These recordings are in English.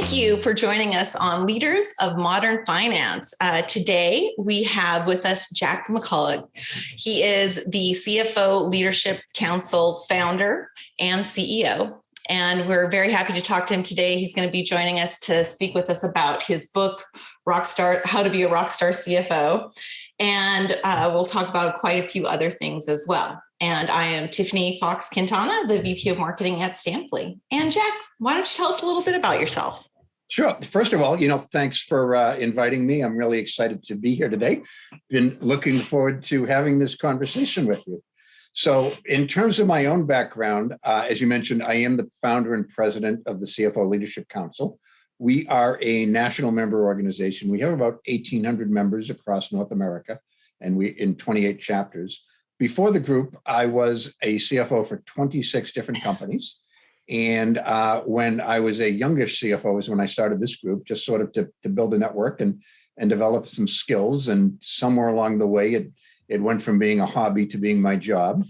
Thank you for joining us on Leaders of Modern Finance. Today, we have with us Jack McCullough. He is the CFO Leadership Council founder and CEO. And we're very happy to talk to him today. He's going to be joining us to speak with us about his book, Rockstar, How to Be a Rockstar CFO. And we'll talk about quite a few other things as well. And I am Tiffaney Fox Quintana, the VP of Marketing at Stanley. And Jack, why don't you tell us a little bit about yourself? Sure. First of all, thanks for inviting me. I'm really excited to be here today. Been looking forward to having this conversation with you. So in terms of my own background, as you mentioned, I am the founder and president of the CFO Leadership Council. We are a national member organization. We have about 1,800 members across North America, and we in 28 chapters. Before the group, I was a CFO for 26 different companies. And when I was a youngish CFO is when I started this group, just sort of to build a network and develop some skills. And somewhere along the way, it went from being a hobby to being my job.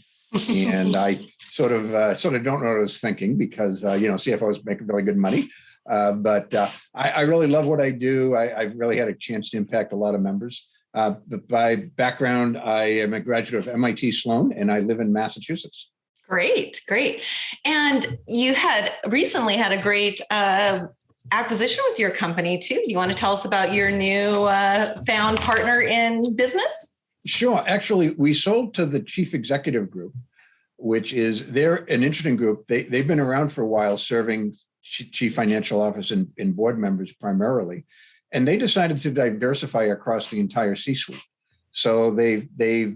And I sort of don't know what I was thinking because, CFOs make very good money. But I really love what I do. I've really had a chance to impact a lot of members. But by background, I am a graduate of MIT Sloan, and I live in Massachusetts. Great. And you had recently had a great acquisition with your company, too. Do you want to tell us about your new found partner in business? Sure. Actually, we sold to the Chief Executive Group, which is they're an interesting group. They've been around for a while serving chief financial officer and board members primarily. And they decided to diversify across the entire C-suite. So they've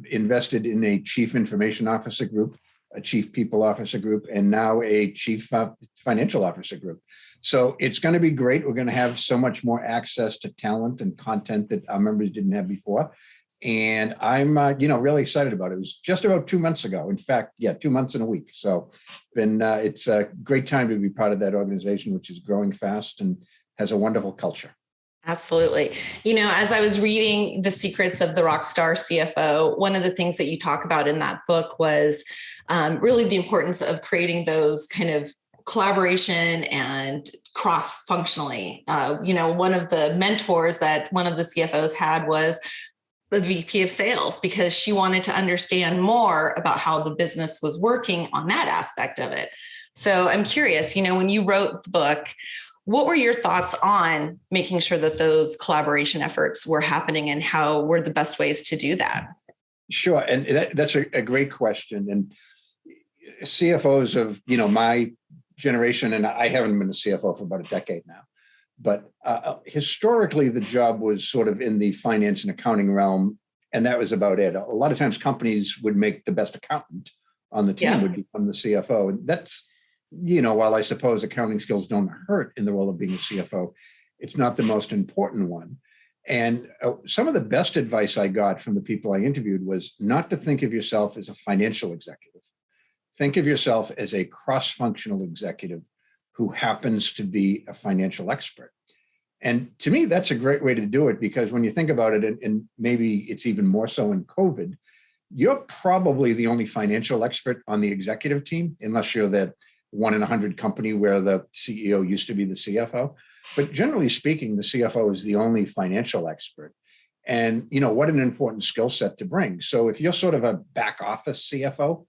invested in a chief information officer group, a chief people officer group, and now a chief financial officer group. So it's going to be great. We're going to have so much more access to talent and content that our members didn't have before. And I'm, really excited about it. It was just about 2 months ago. In fact, 2 months and a week. So it's a great time to be part of that organization, which is growing fast and has a wonderful culture. Absolutely. As I was reading The Secrets of the Rockstar CFO, one of the things that you talk about in that book was really the importance of creating those kind of collaboration and cross-functionally. One of the mentors that one of the CFOs had was the VP of sales because she wanted to understand more about how the business was working on that aspect of it. So I'm curious, when you wrote the book, what were your thoughts on making sure that those collaboration efforts were happening and how were the best ways to do that? Sure. And that's a great question. And CFOs of, my generation, and I haven't been a CFO for about a decade now, but historically, the job was sort of in the finance and accounting realm, and that was about it. A lot of times companies would make the best accountant on the team would become the CFO. And that's, while I suppose accounting skills don't hurt in the role of being a CFO, it's not the most important one. And some of the best advice I got from the people I interviewed was not to think of yourself as a financial executive. Think of yourself as a cross-functional executive who happens to be a financial expert. And to me, that's a great way to do it because when you think about it, and maybe it's even more so in COVID, you're probably the only financial expert on the executive team, unless you're that 1 in 100 company where the CEO used to be the CFO. But generally speaking, the CFO is the only financial expert. And, what an important skill set to bring. So if you're sort of a back office CFO,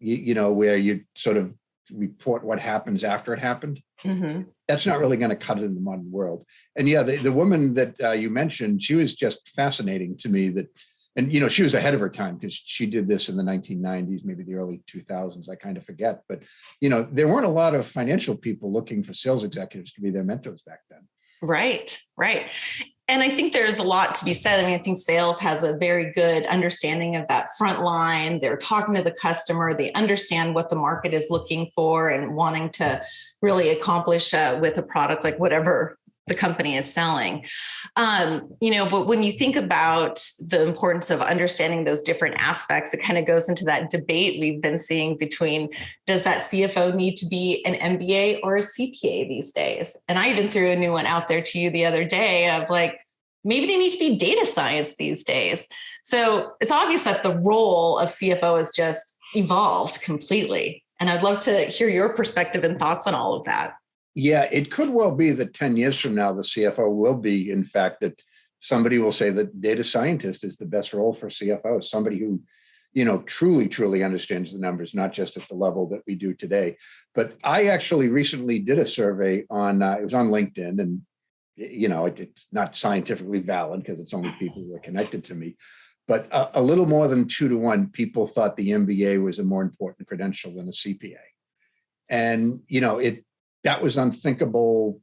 where you sort of report what happens after it happened, that's not really going to cut it in the modern world. And the woman that you mentioned, she was just fascinating to me and she was ahead of her time because she did this in the 1990s, maybe the early 2000s, I kind of forget. But, there weren't a lot of financial people looking for sales executives to be their mentors back then. Right. And I think there's a lot to be said. I think sales has a very good understanding of that front line. They're talking to the customer. They understand what the market is looking for and wanting to really accomplish with a product like whatever the company is selling. But when you think about the importance of understanding those different aspects, it kind of goes into that debate we've been seeing between, does that CFO need to be an MBA or a CPA these days? And I even threw a new one out there to you the other day of maybe they need to be data science these days. So it's obvious that the role of CFO has just evolved completely. And I'd love to hear your perspective and thoughts on all of that. Yeah, it could well be that 10 years from now, the CFO will be, in fact, that somebody will say that data scientist is the best role for CFO, somebody who, truly understands the numbers, not just at the level that we do today. But I actually recently did a survey on, it was on LinkedIn, and, it's not scientifically valid because it's only people who are connected to me. But a little more than 2-to-1 people thought the MBA was a more important credential than a CPA. And, that was unthinkable.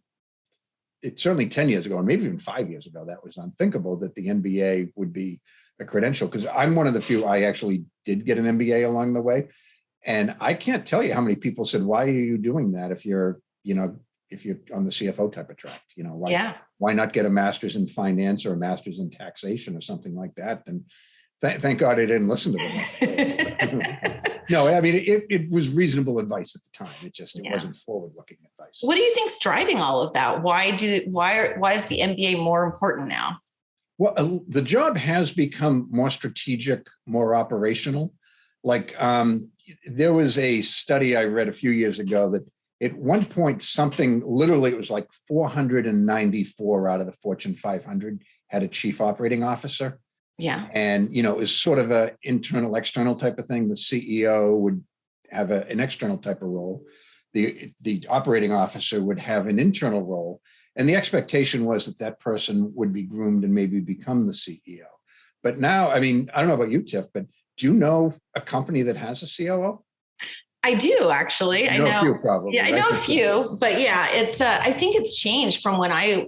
It's certainly 10 years ago, and maybe even 5 years ago, that was unthinkable that the MBA would be a credential, because I'm one of the few, I actually did get an MBA along the way. And I can't tell you how many people said, why are you doing that if you're on the CFO type of track? Why not get a master's in finance or a master's in taxation or something like that? And thank God I didn't listen to them. No, I mean, it was reasonable advice at the time. It wasn't forward-looking advice. What do you think's driving all of that? Why is the MBA more important now? Well, the job has become more strategic, more operational. Like there was a study I read a few years ago that at one point literally it was like 494 out of the Fortune 500 had a chief operating officer. Yeah. And, it was sort of an internal, external type of thing. The CEO would have an external type of role. The operating officer would have an internal role. And the expectation was that person would be groomed and maybe become the CEO. But now, I mean, I don't know about you, Tiff, but do you know a company that has a COO? I do, actually. I know a few, probably. Yeah, I know a few, but yeah, it's. I think it's changed from when I,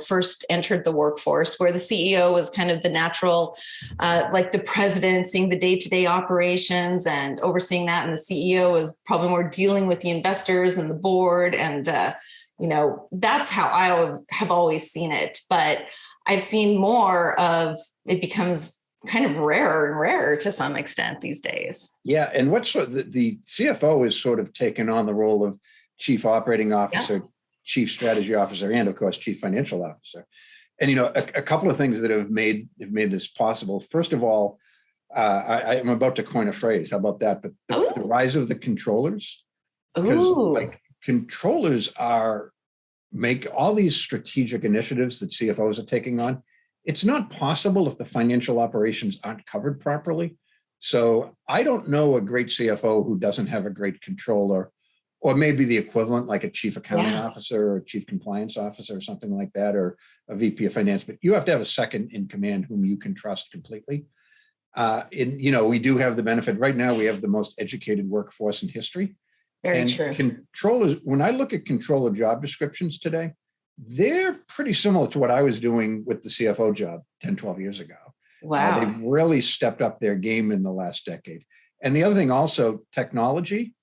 first entered the workforce, where the CEO was kind of the natural, like the president, seeing the day-to-day operations and overseeing that, and the CEO was probably more dealing with the investors and the board, and that's how I have always seen it. But I've seen more of it becomes kind of rarer and rarer to some extent these days. Yeah. And what's the CFO is sort of taken on the role of chief operating officer, chief strategy officer, and of course, chief financial officer. And, a couple of things that have made this possible. First of all, I'm about to coin a phrase. How about that? But the rise of the controllers. Because controllers make all these strategic initiatives that CFOs are taking on. It's not possible if the financial operations aren't covered properly. So I don't know a great CFO who doesn't have a great controller, or maybe the equivalent, like a chief accounting officer or a chief compliance officer or something like that, or a VP of finance. But you have to have a second in command whom you can trust completely. We do have the benefit right now. We have the most educated workforce in history. Very true. Controllers, when I look at controller job descriptions today, they're pretty similar to what I was doing with the CFO job 10, 12 years ago. Wow. They've really stepped up their game in the last decade. And the other thing also, technology,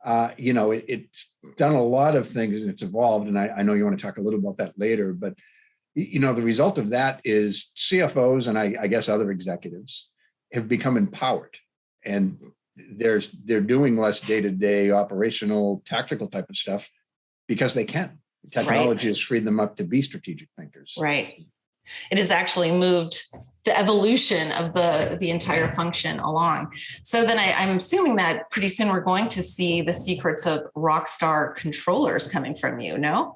it's done a lot of things and it's evolved. And I know you want to talk a little about that later, but the result of that is CFOs and I guess other executives have become empowered, and they're doing less day-to-day operational, tactical type of stuff because they can. Technology has freed them up to be strategic thinkers. Right. It has actually moved the evolution of the entire function along. So then I'm assuming that pretty soon we're going to see the secrets of Rockstar controllers coming from you, no?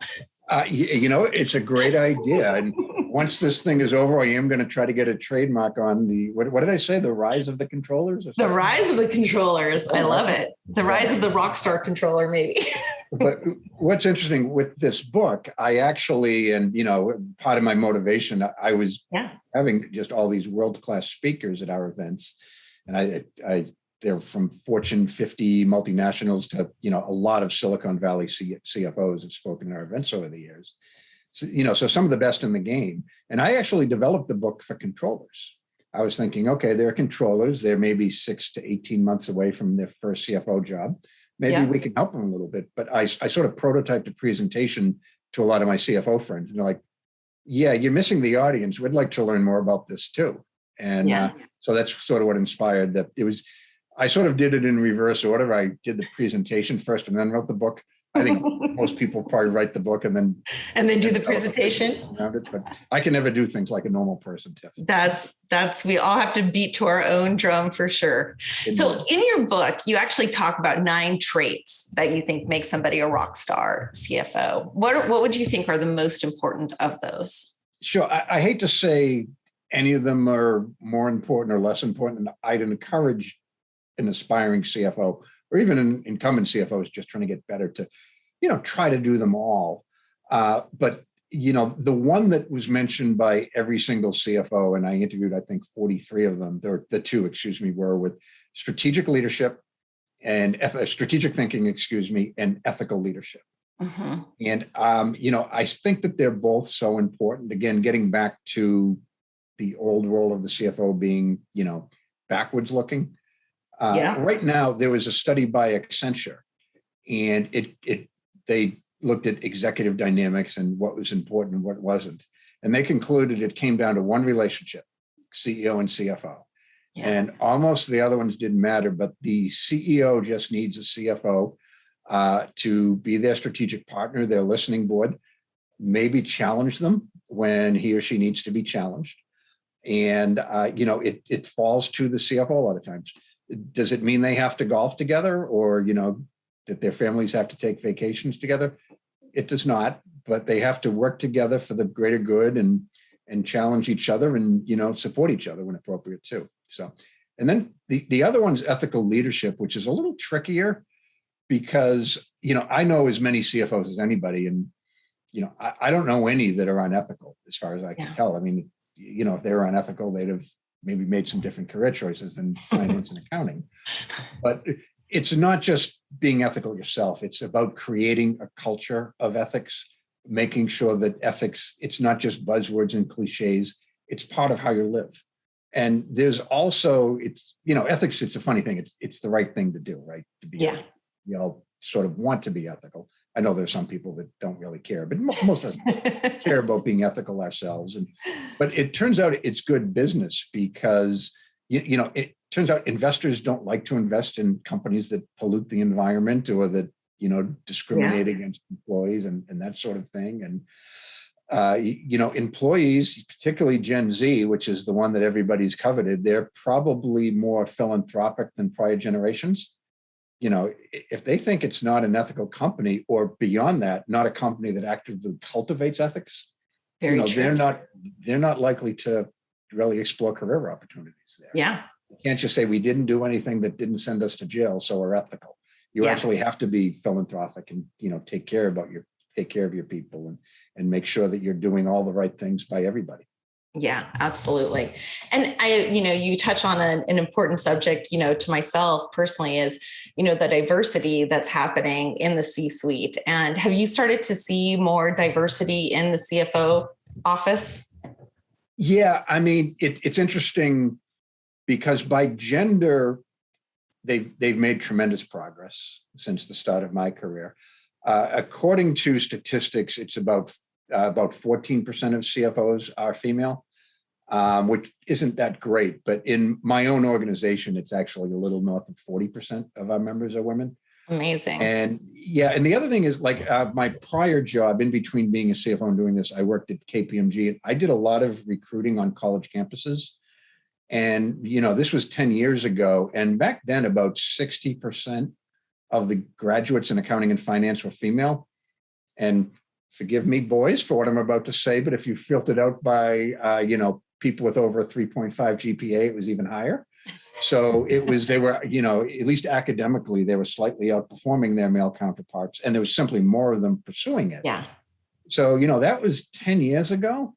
It's a great idea. And once this thing is over, I am going to try to get a trademark on what did I say? The rise of the controllers? The rise of the controllers. I love it. The rise of the Rockstar controller, maybe. But what's interesting with this book, I actually, and part of my motivation, I was having just all these world-class speakers at our events, and they're from Fortune 50 multinationals to a lot of Silicon Valley CFOs have spoken at our events over the years. So some of the best in the game. And I actually developed the book for controllers. I was thinking, okay, they're controllers. They're maybe 6 to 18 months away from their first CFO job. Maybe we can help them a little bit. But I sort of prototyped a presentation to a lot of my CFO friends. And they're like, yeah, you're missing the audience. We'd like to learn more about this too. And so that's sort of what inspired that. I sort of did it in reverse order. I did the presentation first and then wrote the book. I think most people probably write the book and then do the presentation around it, but I can never do things like a normal person, Tiff. That's we all have to beat to our own drum for sure. So in your book, you actually talk about 9 traits that you think make somebody a rock star CFO. What would you think are the most important of those? Sure. I hate to say any of them are more important or less important. And I'd encourage an aspiring CFO or even an incumbent CFO is just trying to get better to, try to do them all. But, the one that was mentioned by every single CFO, and I interviewed, I think 43 of them, the 2, were with strategic leadership and strategic thinking, and ethical leadership. Mm-hmm. And, I think that they're both so important. Again, getting back to the old role of the CFO being, backwards looking. Right now, there was a study by Accenture, and they looked at executive dynamics and what was important and what wasn't. And they concluded it came down to one relationship, CEO and CFO. Yeah. And almost the other ones didn't matter, but the CEO just needs a CFO to be their strategic partner, their listening board, maybe challenge them when he or she needs to be challenged. And, it falls to the CFO a lot of times. Does it mean they have to golf together or, that their families have to take vacations together? It does not, but they have to work together for the greater good and challenge each other and, support each other when appropriate too. So, and then the other one's ethical leadership, which is a little trickier because, I know as many CFOs as anybody, and, I don't know any that are unethical as far as I can tell. I mean, if they were unethical, they'd have maybe made some different career choices than finance and accounting. But it's not just being ethical yourself. It's about creating a culture of ethics, making sure that ethics, it's not just buzzwords and cliches. It's part of how you live. And there's also, ethics, it's a funny thing. It's the right thing to do, right? To be, we all sort of want to be ethical. I know there's some people that don't really care, but most of us care about being ethical ourselves. But it turns out it's good business because, it turns out investors don't like to invest in companies that pollute the environment or that, discriminate against employees and that sort of thing. And, employees, particularly Gen Z, which is the one that everybody's coveted, they're probably more philanthropic than prior generations. If they think it's not an ethical company or beyond that, not a company that actively cultivates ethics, they're not likely to really explore career opportunities there. Yeah. You can't just say we didn't do anything that didn't send us to jail, so we're ethical. You actually have to be philanthropic and, take care of your people and make sure that you're doing all the right things by everybody. Yeah, absolutely. And you touch on an important subject, to myself personally is, the diversity that's happening in the C-suite. And have you started to see more diversity in the CFO office? Yeah, I mean, it's interesting because by gender, they've made tremendous progress since the start of my career. According to statistics, it's about 14% of CFOs are female, which isn't that great. But in my own organization, it's actually a little north of 40% of our members are women. Amazing. And the other thing is my prior job, in between being a CFO and doing this, I worked at KPMG. And I did a lot of recruiting on college campuses. And, this was 10 years ago. And back then, about 60% of the graduates in accounting and finance were female. And forgive me, boys, for what I'm about to say, but if you filtered out by, people with over a 3.5 GPA, it was even higher. So they were, at least academically, they were slightly outperforming their male counterparts, and there was simply more of them pursuing it. Yeah. So, that was 10 years ago.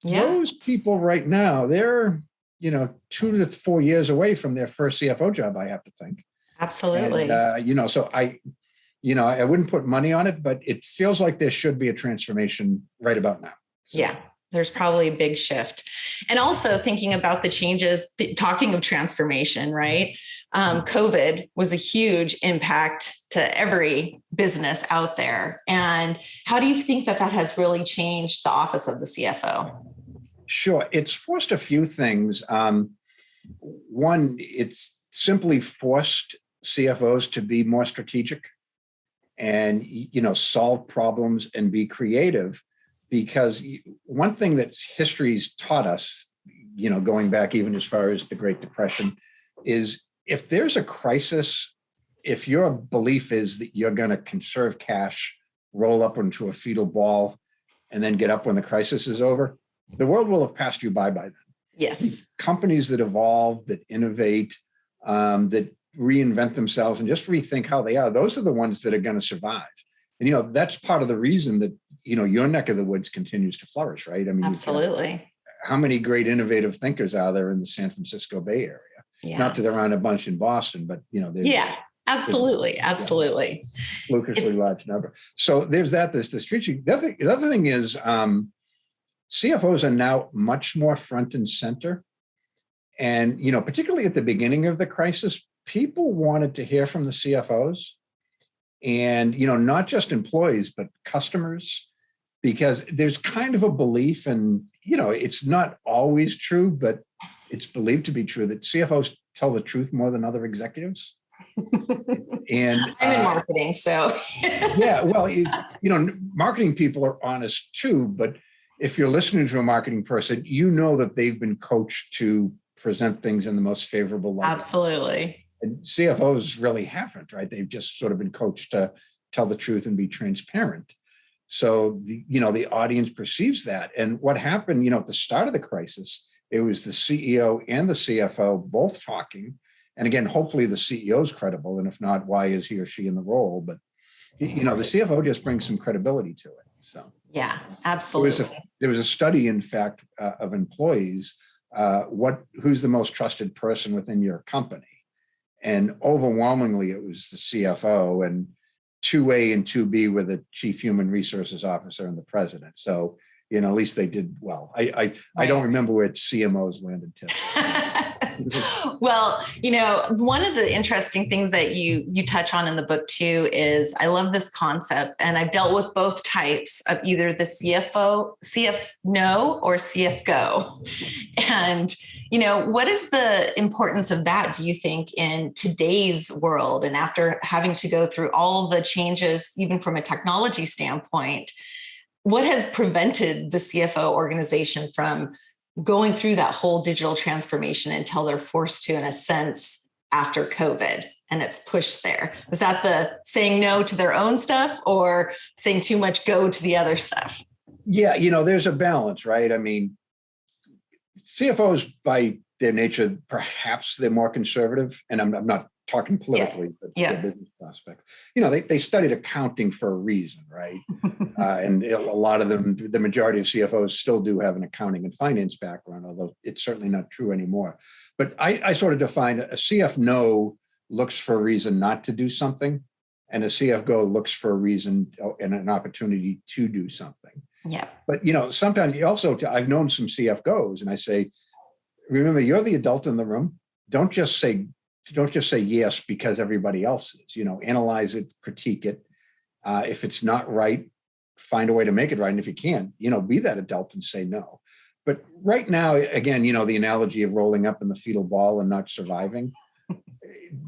Yeah. Those people right now, they're, 2 to 4 years away from their first CFO job, I have to think. Absolutely. And, so I wouldn't put money on it, but it feels like there should be a transformation right about now. So. Yeah. There's probably a big shift. And also thinking about the changes, talking of transformation, right? COVID was a huge impact to every business out there. And how do you think that has really changed the office of the CFO? Sure. It's forced a few things. One, it's simply forced CFOs to be more strategic. and, solve problems and be creative. Because one thing that history's taught us, going back even as far as the Great Depression, is if there's a crisis, if your belief is that you're going to conserve cash, roll up into a fetal ball, and then get up when the crisis is over, the world will have passed you by then. Yes. Companies that evolve, that innovate, that reinvent themselves and just rethink how they are, those are the ones that are going to survive. And, that's part of the reason that, your neck of the woods continues to flourish, right? I mean, absolutely. How many great innovative thinkers are there in the San Francisco Bay Area? Yeah. Not that there aren't a bunch in Boston, but, absolutely. Lucasly large number. So there's that. There's the strategic. The other thing is CFOs are now much more front and center. And, particularly at the beginning of the crisis, people wanted to hear from the CFOs and, not just employees, but customers, because there's kind of a belief, and, it's not always true, but it's believed to be true, that CFOs tell the truth more than other executives. And I'm in marketing, so yeah, well, marketing people are honest too, but if you're listening to a marketing person, that they've been coached to present things in the most favorable light. Absolutely. And CFOs really haven't, right? They've just sort of been coached to tell the truth and be transparent. So the audience perceives that. And what happened, at the start of the crisis, it was the CEO and the CFO both talking. And again, hopefully the CEO is credible. And if not, why is he or she in the role? But, the CFO just brings some credibility to it. So yeah, absolutely. There was a study, in fact, of employees, who's the most trusted person within your company. And overwhelmingly, it was the CFO, and 2A and 2B were the chief human resources officer and the president. So, at least they did well. I don't remember where CMOs landed. Well, one of the interesting things that you touch on in the book too is, I love this concept, and I've dealt with both types of either the CFO, CF no or CF go. And, what is the importance of that, do you think, in today's world? And after having to go through all the changes, even from a technology standpoint, what has prevented the CFO organization from going through that whole digital transformation until they're forced to, in a sense, after COVID, and it's pushed there? Was that the saying no to their own stuff, or saying too much go to the other stuff? Yeah, there's a balance, right? I mean, CFOs by their nature, perhaps they're more conservative, and I'm not talking politically, but their business prospect. They studied accounting for a reason, right? And a lot of them, the majority of CFOs still do have an accounting and finance background, although it's certainly not true anymore. But I sort of define a CF no looks for a reason not to do something, and a CF go looks for a reason and an opportunity to do something. Yeah. But sometimes I've known some CF goes, and I say, remember, you're the adult in the room. Don't just say yes because everybody else is. Analyze it, critique it. If it's not right, find a way to make it right. And if you can't, be that adult and say no. But right now, again, the analogy of rolling up in the fetal ball and not surviving,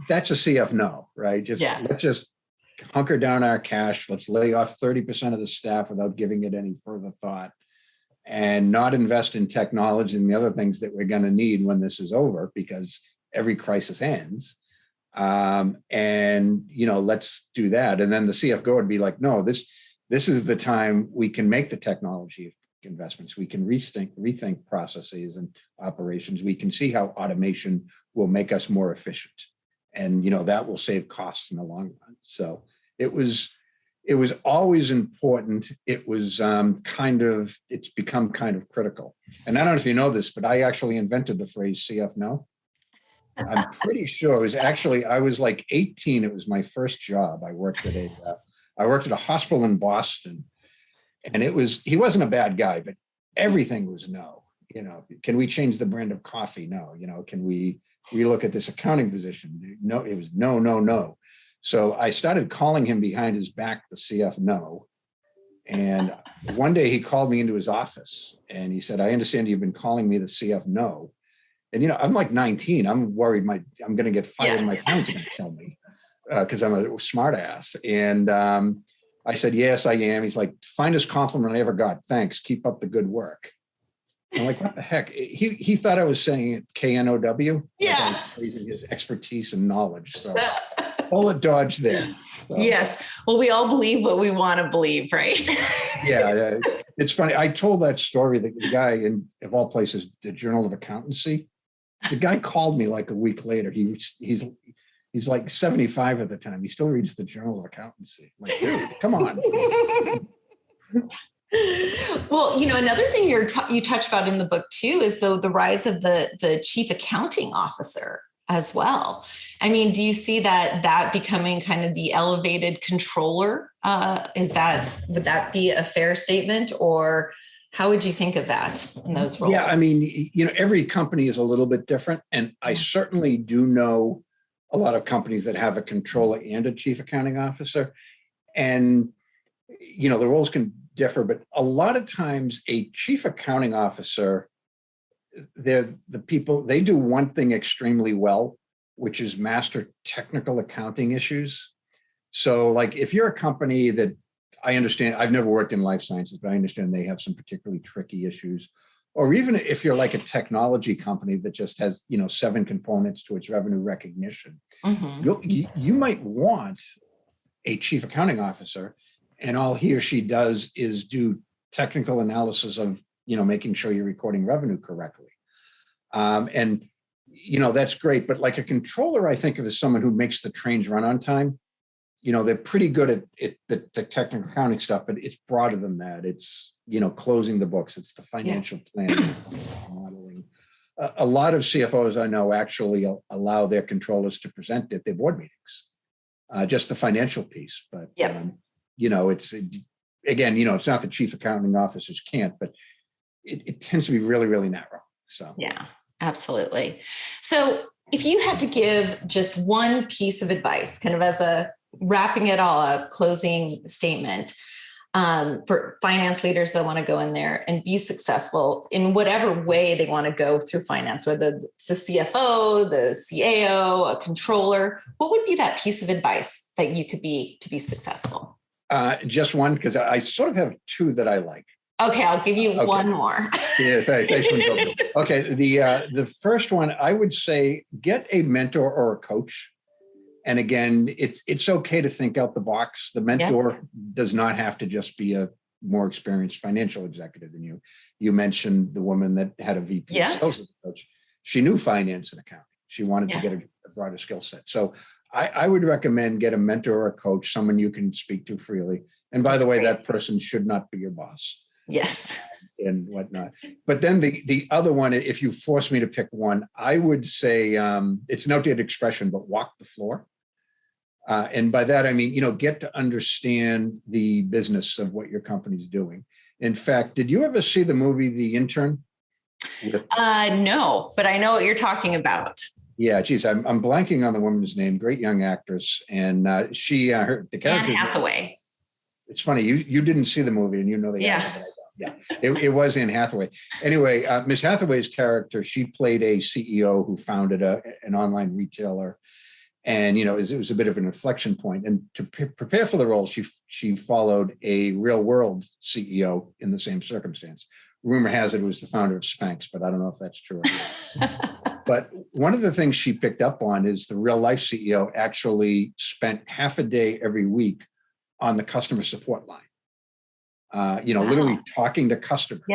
that's a CF no, right? Let's just hunker down our cash. Let's lay off 30% of the staff without giving it any further thought, and not invest in technology and the other things that we're going to need when this is over, because every crisis ends. Let's do that. And then the CFO would be like, no, this is the time we can make the technology investments. We can rethink processes and operations. We can see how automation will make us more efficient. And, that will save costs in the long run. So it was always important. It was it's become kind of critical. And I don't know if you know this, but I actually invented the phrase CF no. I'm pretty sure it was actually, I was like 18. It was my first job. I worked at a hospital in Boston, and he wasn't a bad guy, but everything was no. Can we change the brand of coffee? No. Can we look at this accounting position? No, it was no, no, no. So I started calling him behind his back the CF no. And one day he called me into his office and he said, I understand you've been calling me the CF no. And, I'm like 19. I'm worried I'm going to get fired. My parents are going to kill me. because I'm a smart ass. And I said, yes, I am. He's like, finest compliment I ever got. Thanks. Keep up the good work. I'm like, what the heck? He thought I was saying it KNOW. Yeah. Like I was praising his expertise and knowledge. So bullet dodge there. So. Yes. Well, we all believe what we want to believe, right? Yeah. It's funny. I told that story, the guy in, of all places, the Journal of Accountancy, the guy called me like a week later. He's like 75 at the time. He still reads the Journal of Accountancy. I'm like, dude, come on. Well, another thing you touch about in the book too is the rise of the chief accounting officer as well. I mean, do you see that becoming kind of the elevated controller? Would that be a fair statement, or how would you think of that in those roles? Yeah, I mean, every company is a little bit different, and I certainly do know a lot of companies that have a controller and a chief accounting officer, and the roles can differ, but a lot of times a chief accounting officer, they're the people, they do one thing extremely well, which is master technical accounting issues. So like if you're a company that, I understand, I've never worked in life sciences, but I understand they have some particularly tricky issues. Or even if you're like a technology company that just has, 7 components to its revenue recognition, you might want a chief accounting officer, and all he or she does is do technical analysis of, making sure you're recording revenue correctly. And that's great. But like a controller, I think of as someone who makes the trains run on time. They're pretty good at the technical accounting stuff, but it's broader than that. It's, closing the books. It's the financial planning, modeling. A lot of CFOs I know actually allow their controllers to present at their board meetings, just the financial piece. But, it's, again, it's not the chief accounting officers can't, but it tends to be really, really narrow. So, yeah, absolutely. So if you had to give just one piece of advice, kind of as a wrapping it all up, closing statement, for finance leaders that want to go in there and be successful in whatever way they want to go through finance, whether it's the CFO, the CAO, a controller, what would be that piece of advice that you could be to be successful? Just one, because I sort of have 2 that I like. Okay, I'll give you one more. Yeah, thanks. Okay, the first one, I would say get a mentor or a coach. And again, it's okay to think out the box. The mentor does not have to just be a more experienced financial executive than you. You mentioned the woman that had a VP of sales as a coach. She knew finance and accounting. She wanted to get a broader skill set. So I would recommend get a mentor or a coach, someone you can speak to freely. And by the way, that person should not be your boss. Yes. And whatnot. But then the other one, if you force me to pick one, I would say it's an outdated expression, but walk the floor. And by that, I mean, get to understand the business of what your company's doing. In fact, did you ever see the movie The Intern? No, but I know what you're talking about. Yeah, geez, I'm blanking on the woman's name. Great young actress, and the character Anne Hathaway. It's funny you didn't see the movie, and the actor, but I don't. It was Anne Hathaway. Anyway, Miss Hathaway's character, she played a CEO who founded an online retailer. And, it was a bit of an inflection point. And to prepare for the role, she followed a real world CEO in the same circumstance. Rumor has it was the founder of Spanx, but I don't know if that's true or not. But one of the things she picked up on is the real life CEO actually spent half a day every week on the customer support line. Literally talking to customers,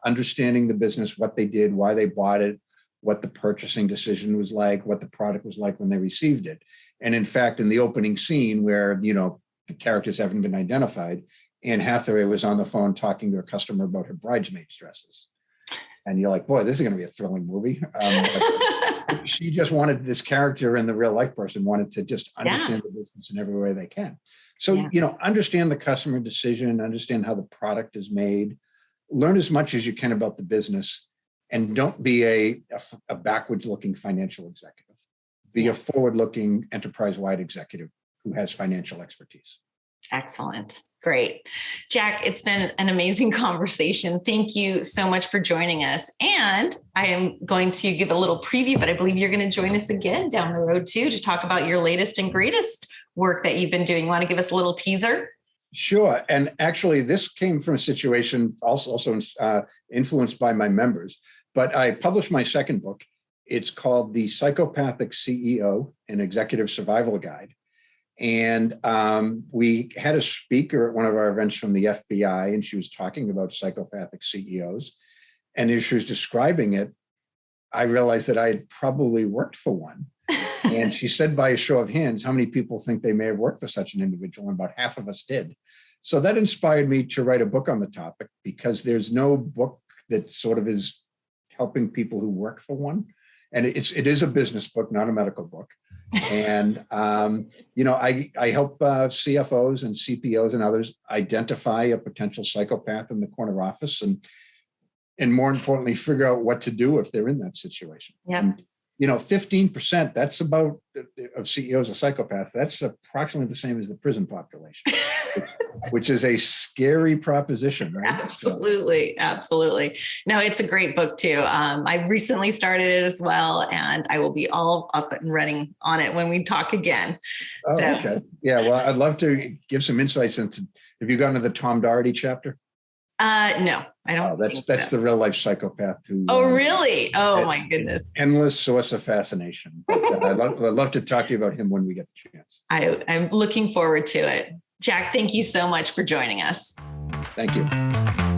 understanding the business, what they did, why they bought it, what the purchasing decision was like, what the product was like when they received it. And in fact, in the opening scene where, the characters haven't been identified, Anne Hathaway was on the phone talking to a customer about her bridesmaids dresses. And you're like, boy, this is going to be a thrilling movie. She just wanted this character and the real life person wanted to just understand the business in every way they can. So, understand the customer decision, understand how the product is made, learn as much as you can about the business. And don't be a backwards-looking financial executive. Be a forward-looking enterprise-wide executive who has financial expertise. Excellent. Great. Jack, it's been an amazing conversation. Thank you so much for joining us. And I am going to give a little preview, but I believe you're going to join us again down the road too, to talk about your latest and greatest work that you've been doing. Want to give us a little teaser? Sure. And actually, this came from a situation also influenced by my members. But I published my second book. It's called The Psychopathic CEO, an Executive Survival Guide. And we had a speaker at one of our events from the FBI, and she was talking about psychopathic CEOs. And as she was describing it, I realized that I had probably worked for one. And she said, by a show of hands, how many people think they may have worked for such an individual? And about half of us did. So that inspired me to write a book on the topic, because there's no book that sort of is helping people who work for one. And it is a business book, not a medical book. And, I help CFOs and CPOs and others identify a potential psychopath in the corner office and more importantly, figure out what to do if they're in that situation. Yeah. And, 15%, that's about of CEOs of psychopaths. That's approximately the same as the prison population, which is a scary proposition, right? Absolutely. Absolutely. No, it's a great book too. I recently started it as well, and I will be all up and running on it when we talk again. Oh, okay. Yeah. Well, I'd love to give some insights into, have you gone to the Tom Doherty chapter? No, I don't. That's the real life psychopath who. Oh, really? Oh, my goodness. Endless source of fascination. But, I'd love to talk to you about him when we get the chance. I'm looking forward to it. Jack, thank you so much for joining us. Thank you.